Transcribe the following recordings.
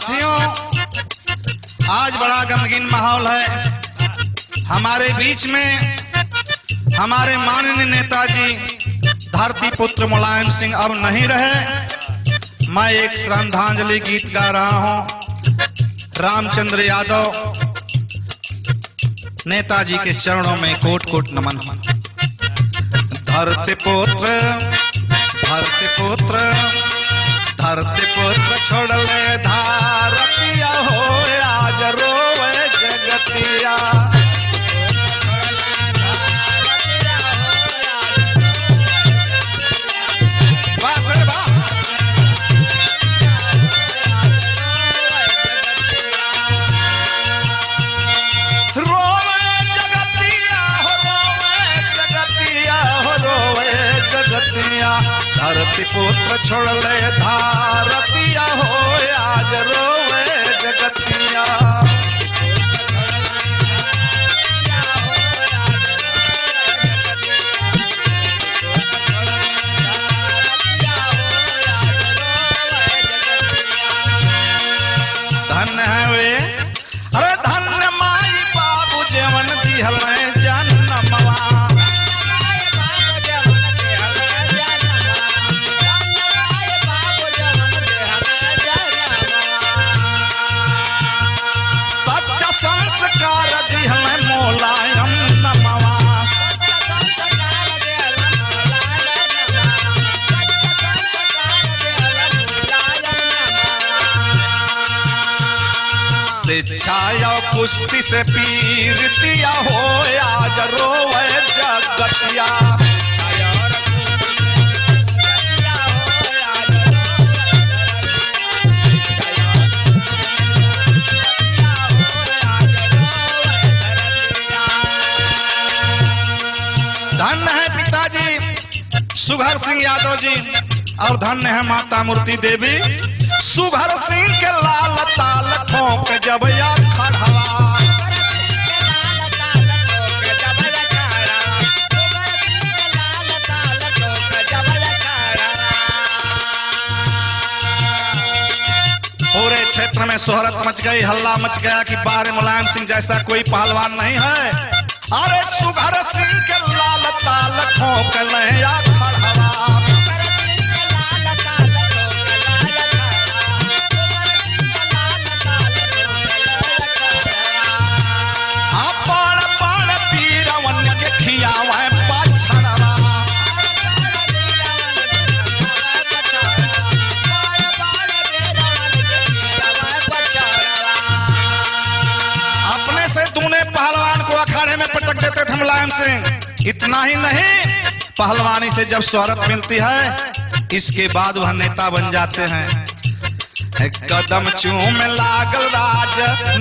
साथियों, आज बड़ा गमगीन माहौल है। हमारे बीच में हमारे माननीय नेताजी धरती पुत्र मुलायम सिंह अब नहीं रहे। मैं एक श्रद्धांजलि गीत गा रहा हूं। रामचंद्र यादव नेताजी के चरणों में कोट कोट नमन। धरती पुत्र धरती पुत्र धरती पुत्र छोड़ले धारतिया हो आज रोवे जगतिया। धरती पुत्र छोड़ले धारतिया हो आज रोवे जगतिया। धन्य है वे, अरे धन्य माई बाबू जेवन दिहल जन्मवा। शिक्षा या कुश्ती से पीरतिया हो आज रोवे जगतिया। धन्य है पिताजी सुघर सिंह यादव जी और धन्य है माता मूर्ति देवी। सुघर सिंह के लाल ताल ठोक जब या खड़वा। पूरे क्षेत्र में शोहरत मच गई, हल्ला मच गया कि बारे मुलायम सिंह जैसा कोई पहलवान नहीं है। अरे सुघर सिंह के लाल ताल ठोक या खड़वा। मुलायम सिंह इतना ही नहीं, पहलवानी से जब शोहरत मिलती है इसके बाद वह नेता बन जाते हैं। कदम चूम लागल राज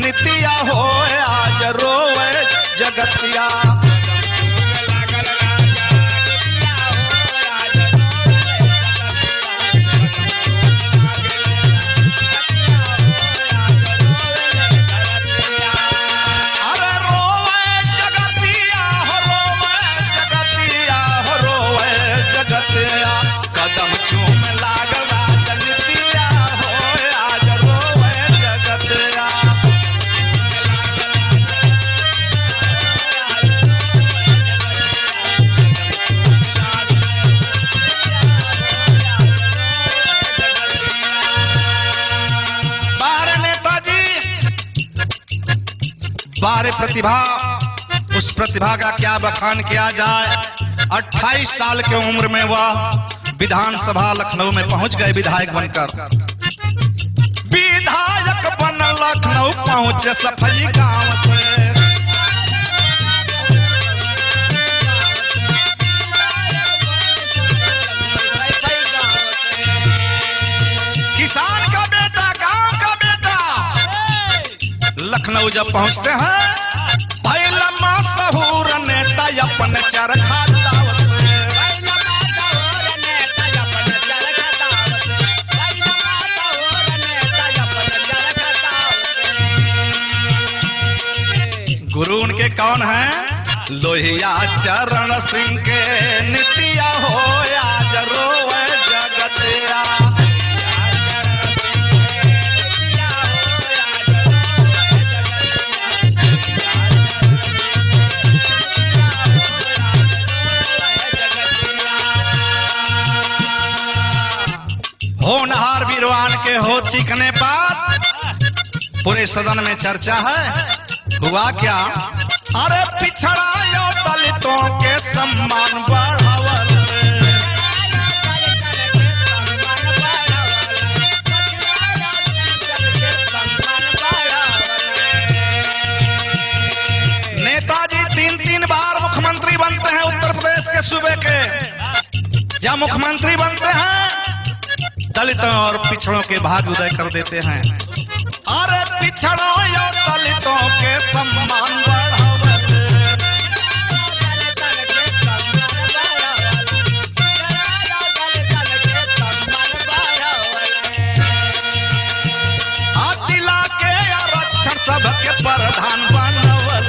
नितिया हो आज रोवे जगतिया। बारे प्रतिभा, उस प्रतिभा का क्या बखान किया जाए। 28 साल की उम्र में वह विधानसभा लखनऊ में पहुंच गए विधायक बनकर। विधायक बन लखनऊ पहुंचे सफाई गांव से। किसान का बेटा, गांव का बेटा लखनऊ जब पहुंचते हैं भाई लम्मा सहूर नेता अपन चरखा दावत से। गुरु उनके कौन है? लोहिया चरण सिंह के नितिया हो आज रोवे जगतिया। भगवान के हो चीखने पर पूरे सदन में चर्चा है। हुआ क्या? अरे पिछड़ा यो दलितों के सम्मान बढ़ावल। नेताजी 3-3 बार मुख्यमंत्री बनते हैं उत्तर प्रदेश के सूबे के। जब मुख्यमंत्री बनते हैं दलितों और पिछड़ों के भाग्य उदय कर देते हैं। अरे पिछड़ों या दलितों के सम्मान बढ़ावल। जिला के आरक्षण सबके प्रधान बनवल।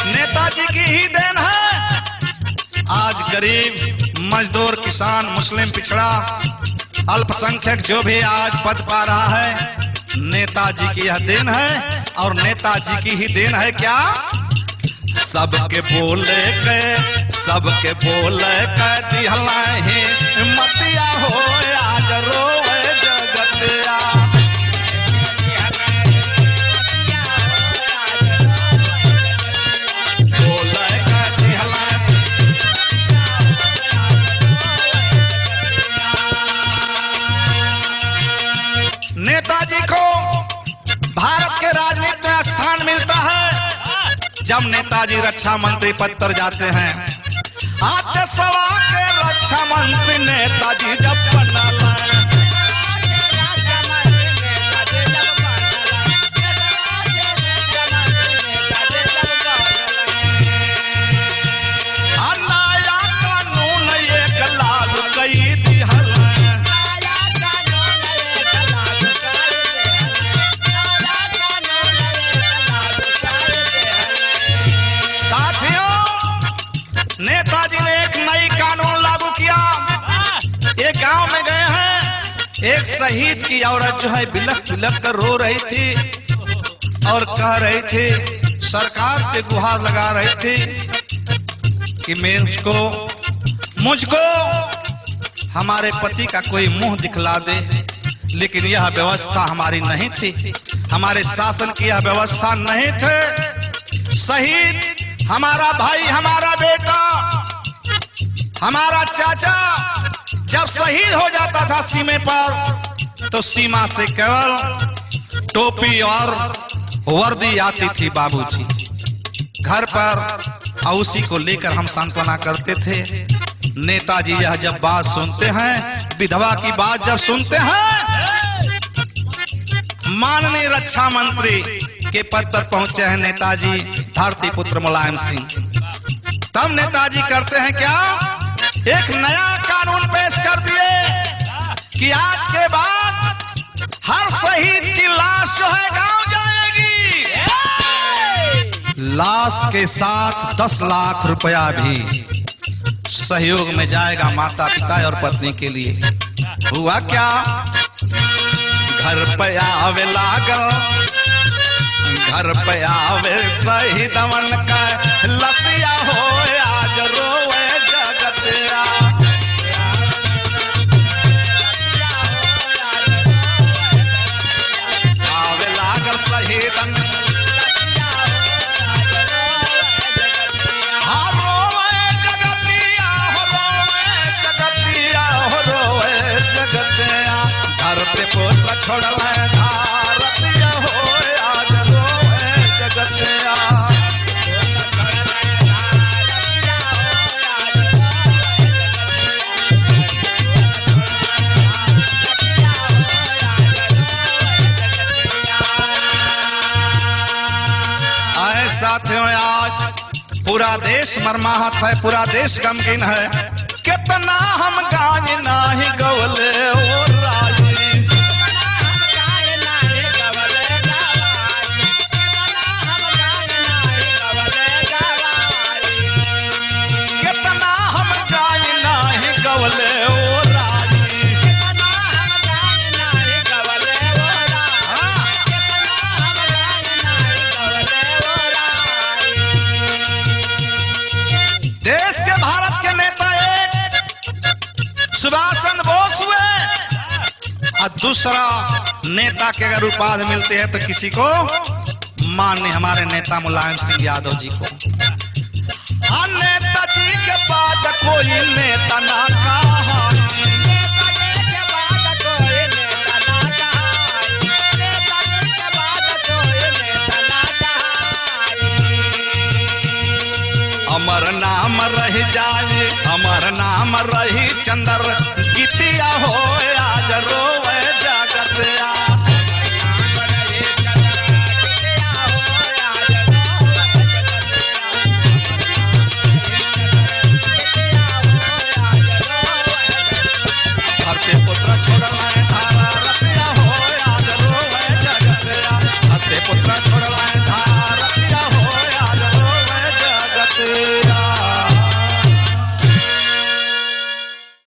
नेताजी की ही देन है आज गरीब मजदूर किसान मुस्लिम पिछड़ा अल्पसंख्यक जो भी आज पद पा रहा है नेताजी की यह देन है। और नेताजी की ही देन है क्या? सबके बोले के दिहला ही मतिया हो आज रोवे जगतिया। नेताजी को भारत के राजनीति में स्थान मिलता है जब नेताजी रक्षा मंत्री पद पर जाते हैं। आज सवा के रक्षा मंत्री नेताजी जब बना नया कानून एक लागू कई दिहल। नेताजी ने एक नई कानून लागू किया। एक गांव में गए हैं, एक शहीद की औरत जो है बिलख बिलख कर रो रही थी और कह रही थी, सरकार से गुहार लगा रही थी कि मुझको हमारे पति का कोई मुंह दिखला दे। लेकिन यह व्यवस्था हमारी नहीं थी, हमारे शासन की यह व्यवस्था नहीं थी। शहीद हमारा भाई, हमारा बेटा, हमारा चाचा जब शहीद हो जाता था सीमा पर तो सीमा से केवल टोपी और वर्दी आती थी बाबूजी घर पर, और उसी को लेकर हम सांत्वना करते थे। नेताजी यह जब बात सुनते हैं, विधवा की बात जब सुनते हैं, माननीय रक्षा मंत्री के पद पर पहुंचे हैं नेताजी धरती पुत्र मुलायम सिंह। तब नेताजी करते हैं क्या? एक नया कानून पेश कर दिए कि आज के बाद हर शहीद की लाश जो है गांव जाएगी। लाश के साथ 10 लाख रुपया भी सहयोग में जाएगा माता पिता और पत्नी के लिए। हुआ क्या? घर पे आवे लागल, घर पे आवे शहीदवन का लसिया हो आज रोवे जगतिया। आवे लागल शहीदन रोवे जगतिया, रोवे जगतिया, रोवे जगतिया। घर पे पुत्र छोड़ल है धारतिया हो आज रोवे जगतिया। साथियों आज पूरा देश मरमाहत है, पूरा देश गमगीन है। कितना हम गाय नाही गवले ओ राजी, कितना हम गाय नाही गवले ओ राजी। दूसरा नेता के अगर उपाधि मिलते हैं तो किसी को माननीय हमारे नेता मुलायम सिंह यादव जी को।